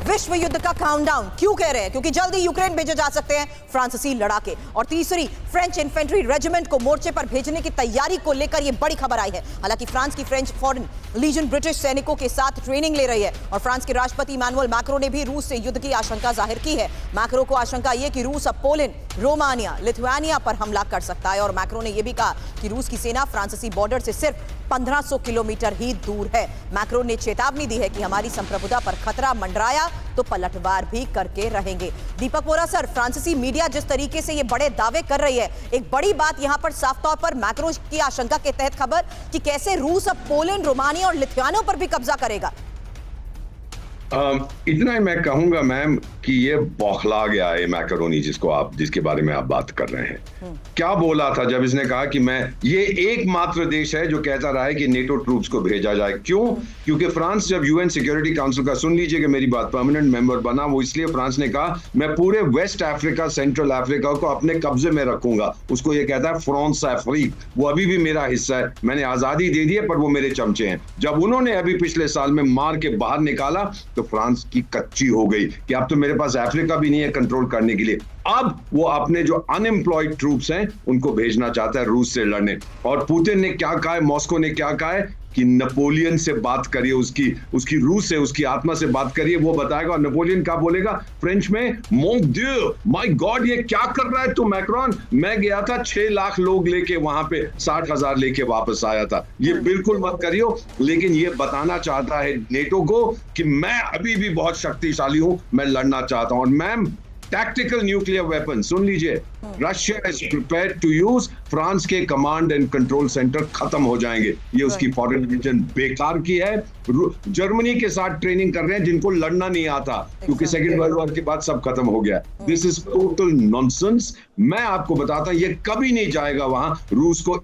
विश्व युद्ध का काउंटडाउन क्यों कह रहे हैं? क्योंकि जल्दी यूक्रेन भेजे जा सकते हैं फ्रांसीसी लड़ाके। और तीसरी फ्रेंच इन्फेंट्री रेजिमेंट को मोर्चे पर भेजने की तैयारी को लेकर यह बड़ी खबर आई है। हालांकि फ्रांस की फ्रेंच फॉरेन लीजन ब्रिटिश सैनिकों के साथ ट्रेनिंग ले रही है और फ्रांस के राष्ट्रपति इमानुएल मैक्रों ने भी रूस से युद्ध की आशंका जाहिर की है। मैक्रों को आशंका यह कि रूस अब पोलैंड, रोमानिया, लिथुआनिया पर हमला कर सकता है और मैक्रों ने यह भी कहा कि रूस की सेना फ्रांसीसी बॉर्डर से सिर्फ 1500 किलोमीटर ही दूर है। मैक्रों ने चेतावनी दी है कि हमारी संप्रभुता पर खतरा मंडराया तो पलटवार भी करके रहेंगे। दीपक वोरा सर, फ्रांसीसी मीडिया जिस तरीके से ये बड़े दावे कर रही है, एक बड़ी बात यहां पर साफ तौर पर मैक्रों की आशंका के तहत खबर कि कैसे रूस अब पोलैंड, रोमानिया और लिथुआनिया पर भी कब्जा करेगा। इतना ही मैं कहूंगा मैम कि ये बौखला गया है मैकरोनी जिसके बारे में आप बात कर रहे हैं। क्या बोला था जब इसने कहा कि ये एकमात्र देश है जो कहता रहा है कि नेटो ट्रूप्स को भेजा जाए। क्यों? क्योंकि फ्रांस जब यूएन सिक्योरिटी काउंसिल का, सुन लीजिएगा मेरी बात, परमानेंट मेंबर बना, वो इसलिए फ्रांस ने कहा मैं पूरे वेस्ट अफ्रीका, सेंट्रल अफ्रीका को अपने कब्जे में रखूंगा। उसको ये कहता है फ्रांस अफ्रीक, वो अभी भी मेरा हिस्सा है, मैंने आजादी दे दी है पर वो मेरे चमचे हैं। जब उन्होंने अभी पिछले साल में मार के बाहर निकाला तो फ्रांस की कच्ची हो गई कि अब तो मेरे पास अफ्रीका भी नहीं है कंट्रोल करने के लिए। अब वो अपने जो अनएम्प्लॉयड ट्रूप्स हैं उनको भेजना चाहता है रूस से लड़ने। और पुतिन ने क्या कहा है, मॉस्को ने क्या कहा है कि नेपोलियन से बात करिए, उसकी रूस से, उसकी आत्मा से बात करिए, वो बताएगा। और नेपोलियन क्या बोलेगा फ्रेंच में? मों दिeu, माय गॉड, ये क्या कर रहा है तू मैक्रोन? मैं गया था 6 लाख लोग लेके, वहां पे 60,000 लेके वापस आया था। ये बिल्कुल मत करियो। लेकिन ये बताना चाहता है नेटो को कि मैं अभी भी बहुत शक्तिशाली हूं, मैं लड़ना चाहता हूं। और मैम, टैक्टिकल न्यूक्लियर वेपन, सुन लीजिए, Russia is prepared to use, France के कमांड एंड कंट्रोल सेंटर खत्म हो जाएंगे। ये उसकी फॉरेन डिवीजन बेकार की है। जर्मनी के साथ ट्रेनिंग कर रहे हैं जिनको लड़ना नहीं आता, क्योंकि सेकेंड वर्ल्ड वॉर के बाद सब खत्म हो गया। This is total nonsense. मैं आपको बताता हूं, ये कभी नहीं जाएगा वहां, रूस को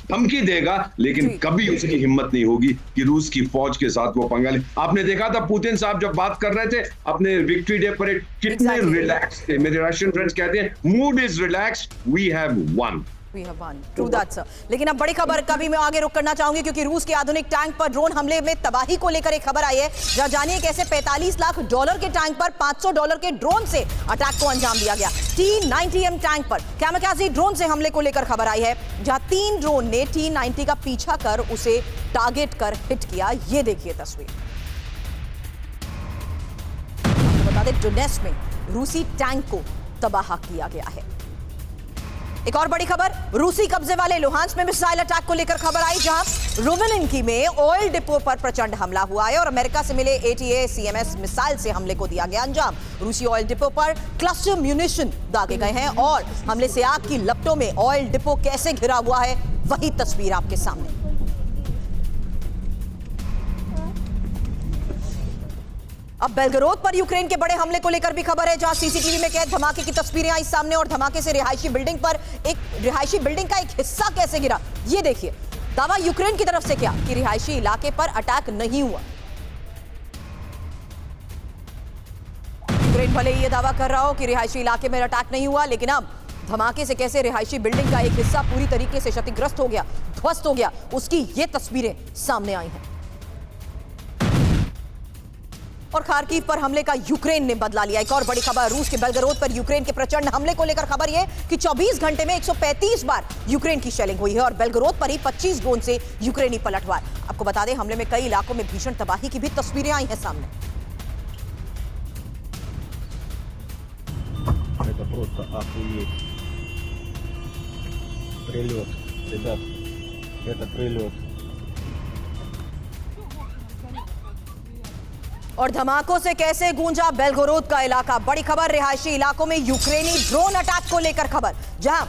धमकी देगा, लेकिन कभी उसकी हिम्मत नहीं होगी कि रूस की फौज के साथ वो पंगा ले। आपने देखा था पुतिन साहब जब बात कर रहे थे अपने विक्ट्री डे परेड, कितने रिलैक्स थे। मेरे रशियन फ्रेंड्स कहते हैं mood is relaxed, we have won. True that, sir. लेकिन अब बड़ी खबर का भी मैं आगे रुक करना चाहूंगी, क्योंकि रूस के आधुनिक टैंक पर ड्रोन हमले में तबाही को लेकर एक खबर आई है। जहां जानिए कैसे $45 लाख के टैंक पर $500 के ड्रोन से अटैक को अंजाम दिया गया। T-90M टैंक पर कैमकाज़ी ड्रोन से हमले को लेकर खबर आई है, जहां 3 ड्रोन ने T-90 का पीछा कर उसे टारगेट कर हिट किया। ये देखिए तस्वीर। आपको बता दें, डोनेट्स्क में रूसी टैंक को तबाह किया गया है। एक और बड़ी खबर, रूसी कब्जे वाले लुहांस्क में मिसाइल अटैक को लेकर खबर आई, जहां रोवेनिन्की में ऑयल डिपो पर प्रचंड हमला हुआ है और अमेरिका से मिले ATACMS मिसाइल से हमले को दिया गया अंजाम। रूसी ऑयल डिपो पर क्लस्टर म्यूनिशन दागे गए हैं और हमले से आग की लपटों में ऑयल डिपो कैसे घिरा हुआ है, वही तस्वीर आपके सामने। अब बेलगरोद पर यूक्रेन के बड़े हमले को लेकर भी खबर है, जहां सीसीटीवी में कैद धमाके की तस्वीरें आई सामने और धमाके से रिहायशी बिल्डिंग का एक हिस्सा कैसे गिरा, ये देखिए। दावा यूक्रेन की तरफ से क्या कि रिहायशी इलाके पर अटैक नहीं हुआ। यूक्रेन भले ही ये दावा कर रहा हो कि रिहायशी इलाके में अटैक नहीं हुआ, लेकिन अब धमाके से कैसे रिहायशी बिल्डिंग का एक हिस्सा पूरी तरीके से क्षतिग्रस्त हो गया, ध्वस्त हो गया, उसकी ये तस्वीरें सामने आई हैं। और खार्किव पर हमले का यूक्रेन ने बदला लिया। एक और बड़ी खबर, रूस के बेलगरोद पर यूक्रेन के प्रचंड हमले को लेकर खबर यह कि 24 घंटे में 135 बार यूक्रेन की शेलिंग हुई है और बेलगरोद पर ही 25 ड्रोन से यूक्रेनी पलटवार। आपको बता दें, हमले में कई इलाकों में भीषण तबाही की भी तस्वीरें आई हैं सामने। Это просто охуеть. Прилет, ребят, это прилет. और धमाकों से कैसे गूंजा बेलगोरोद का इलाका। बड़ी खबर, रिहायशी इलाकों में यूक्रेनी ड्रोन अटैक को लेकर खबर, जहां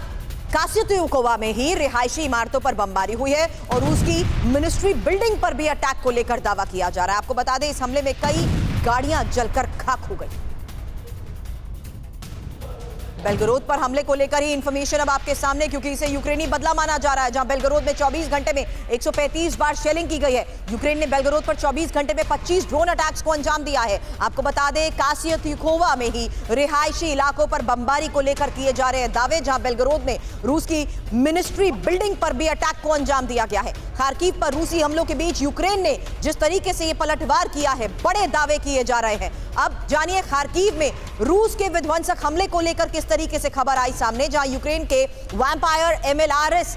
कासियतुकोवा में ही रिहायशी इमारतों पर बमबारी हुई है और उसकी मिनिस्ट्री बिल्डिंग पर भी अटैक को लेकर दावा किया जा रहा है। आपको बता दें, इस हमले में कई गाड़ियां जलकर खाक हो गई। बेलगरोद पर हमले को लेकर ही इंफॉर्मेशन अब आपके सामने, क्योंकि इसे यूक्रेनी बदला माना जा रहा है, जहां बेलगरोद में 24 घंटे में 135 बार शेलिंग की गई है। यूक्रेन ने बेलगरोद पर 24 घंटे में 25 ड्रोन अटैक्स को अंजाम दिया है। आपको बता दें, कासियतुकोवा में ही रिहायशी इलाकों पर बमबारी को लेकर किए जा रहे हैं दावे, जहां बेलगरोद में रूस की मिनिस्ट्री बिल्डिंग पर भी अटैक को अंजाम दिया गया है। खार्किव पर रूसी हमलों के बीच यूक्रेन ने जिस तरीके से ये पलटवार किया है, बड़े दावे किए जा रहे हैं। अब जानिए खार्किव में रूस के विध्वंसक हमले को लेकर किस तरीके से खबर आई सामने, जहां यूक्रेन के वैम्पायर MLRS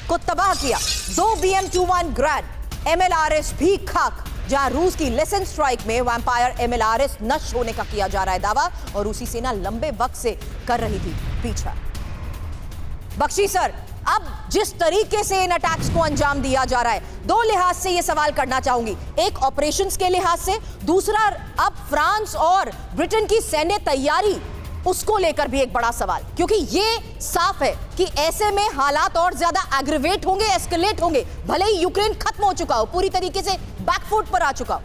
को तबाह किया। 2 BM-21 ग्रैड MLRS भी खाक, जहां रूस की लेसन स्ट्राइक में वैम्पायर MLRS नष्ट होने का किया जा रहा है दावा और रूसी सेना लंबे वक्त से कर रही थी पीछा। बख्शी सर, अब जिस तरीके से इन अटैक्स को अंजाम दिया जा रहा है, 2 लिहाज से यह सवाल करना चाहूंगी। एक, ऑपरेशंस के लिहाज से, दूसरा अब फ्रांस और ब्रिटेन की सैन्य तैयारी, उसको लेकर भी एक बड़ा सवाल, क्योंकि ये साफ है कि ऐसे में हालात और ज्यादा एग्रीवेट होंगे, एस्केलेट होंगे, भले ही यूक्रेन खत्म हो चुका हो, पूरी तरीके से बैकफुट पर आ चुका हो।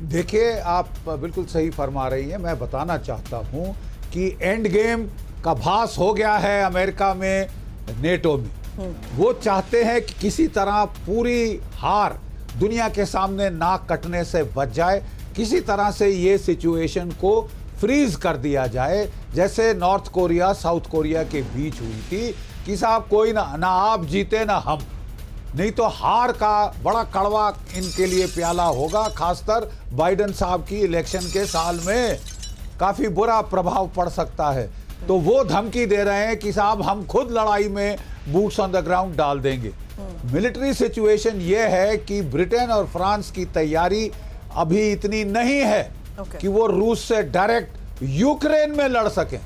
देखिए, आप बिल्कुल सही फरमा रही हैं। मैं बताना चाहता हूं कि एंड गेम का भास हो गया है अमेरिका में, नेटो में। वो चाहते हैं कि किसी तरह पूरी हार दुनिया के सामने नाक कटने से बच जाए, किसी तरह से ये सिचुएशन को फ्रीज कर दिया जाए, जैसे नॉर्थ कोरिया साउथ कोरिया के बीच हुई थी कि साहब कोई ना आप जीते ना हम, नहीं तो हार का बड़ा कड़वा इनके लिए प्याला होगा। खासकर बाइडेन साहब की इलेक्शन के साल में काफी बुरा प्रभाव पड़ सकता है। तो वो धमकी दे रहे हैं कि साहब हम खुद लड़ाई में बूट्स ऑन द ग्राउंड डाल देंगे। मिलिट्री सिचुएशन ये है कि ब्रिटेन और फ्रांस की तैयारी अभी इतनी नहीं है कि वो रूस से डायरेक्ट यूक्रेन में लड़ सकें।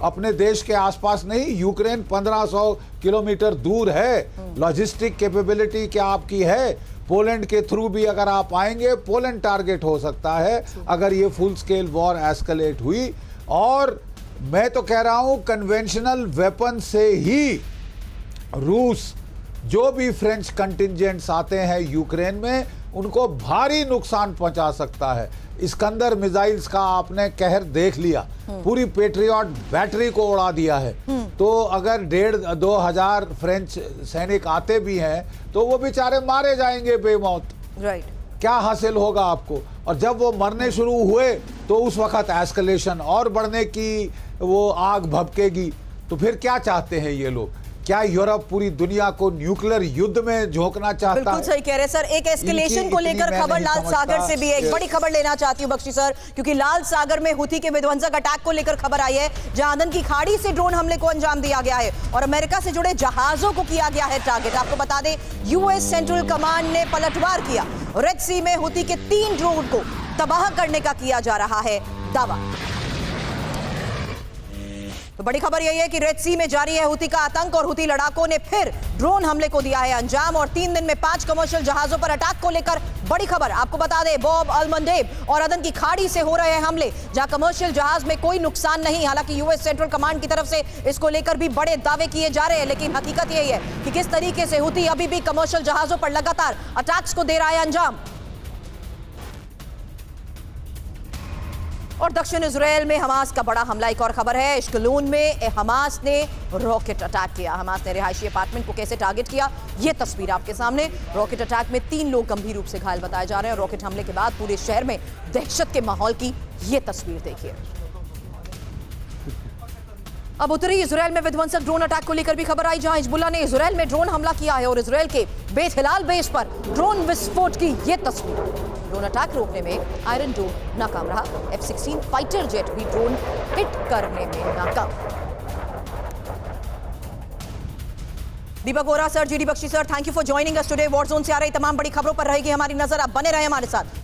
अपने देश के आसपास नहीं, यूक्रेन 1500 किलोमीटर दूर है। लॉजिस्टिक कैपेबिलिटी क्या आपकी है? पोलैंड के थ्रू भी अगर आप आएंगे, पोलैंड टारगेट हो सकता है अगर ये फुल स्केल वॉर एस्केलेट हुई। और मैं तो कह रहा हूं कन्वेंशनल वेपन से ही रूस, जो भी फ्रेंच कंटिंजेंट्स आते हैं यूक्रेन में, उनको भारी नुकसान पहुंचा सकता है। इस्कंदर मिसाइल्स का आपने कहर देख लिया, पूरी पेट्रियट बैटरी को उड़ा दिया है। तो अगर 1,500-2 हजार फ्रेंच सैनिक आते भी हैं तो वो बेचारे मारे जाएंगे बेमौत। राइट। क्या हासिल होगा आपको? और जब वो मरने शुरू हुए तो उस वक्त एस्केलेशन और बढ़ने की वो आग भभकेगी। तो फिर क्या चाहते हैं ये लोग? क्या यूरोप पूरी दुनिया को न्यूक्लियर युद्ध में झोंकना चाहता है? बिल्कुल सही कह रहे हैं सर। एक एस्केलेशन को लेकर खबर लाल सागर से भी है। एक बड़ी खबर लेना चाहती हूं बख्शी सर, क्योंकि लाल सागर में हुथी के विध्वंसक अटैक को लेकर खबर आई है, जहां अदन की खाड़ी से ड्रोन हमले को अंजाम दिया गया है और अमेरिका से जुड़े जहाजों को किया गया है टारगेट। आपको बता दें, यूएस सेंट्रल कमांड ने पलटवार किया। रेड सी में हुथी के 3 ड्रोन को तबाह करने का किया जा रहा है दावा। तो बड़ी खबर यही है कि रेड सी में जारी है हुथी का आतंक और हुथी लड़ाकों ने फिर ड्रोन हमले को दिया है अंजाम। और 3 दिन में 5 कमर्शियल जहाजों पर अटैक को लेकर बड़ी खबर। आपको बता दें, बॉब अल-मंडेब और अदन की खाड़ी से हो रहे हैं हमले, जहां कमर्शियल जहाज में कोई नुकसान नहीं। हालांकि यूएस सेंट्रल कमांड की तरफ से इसको लेकर भी बड़े दावे किए जा रहे हैं, लेकिन हकीकत यही है कि किस तरीके से हुथी अभी भी कमर्शियल जहाजों पर लगातार अटैक्स को दे रहा है अंजाम। और दक्षिण इजराइल में हमास का बड़ा हमला, एक और खबर है। इश्कलून में हमास ने रॉकेट अटैक किया। हमास ने रिहायशी अपार्टमेंट को कैसे टारगेट किया, ये तस्वीर आपके सामने। रॉकेट अटैक में 3 लोग गंभीर रूप से घायल बताए जा रहे हैं। रॉकेट हमले के बाद पूरे शहर में दहशत के माहौल की ये तस्वीर देखिए। अब उत्तरी इजराइल में विध्वंसक ड्रोन अटैक को लेकर भी खबर आई, जहां हिजबुल्लाह ने इजराइल में ड्रोन हमला किया है और इजराइल के बेत हिलाल बेस पर ड्रोन विस्फोट की ये तस्वीर। ड्रोन अटैक रोकने में आयरन डोम नाकाम रहा। F-16 फाइटर जेट भी ड्रोन हिट करने में नाकाम। Deepak Vora sir, GD Bakshi sir, thank you for joining us today. War zone से आ रही तमाम बड़ी खबरों पर रहेगी हमारी नजर। आप बने रहे हमारे साथ।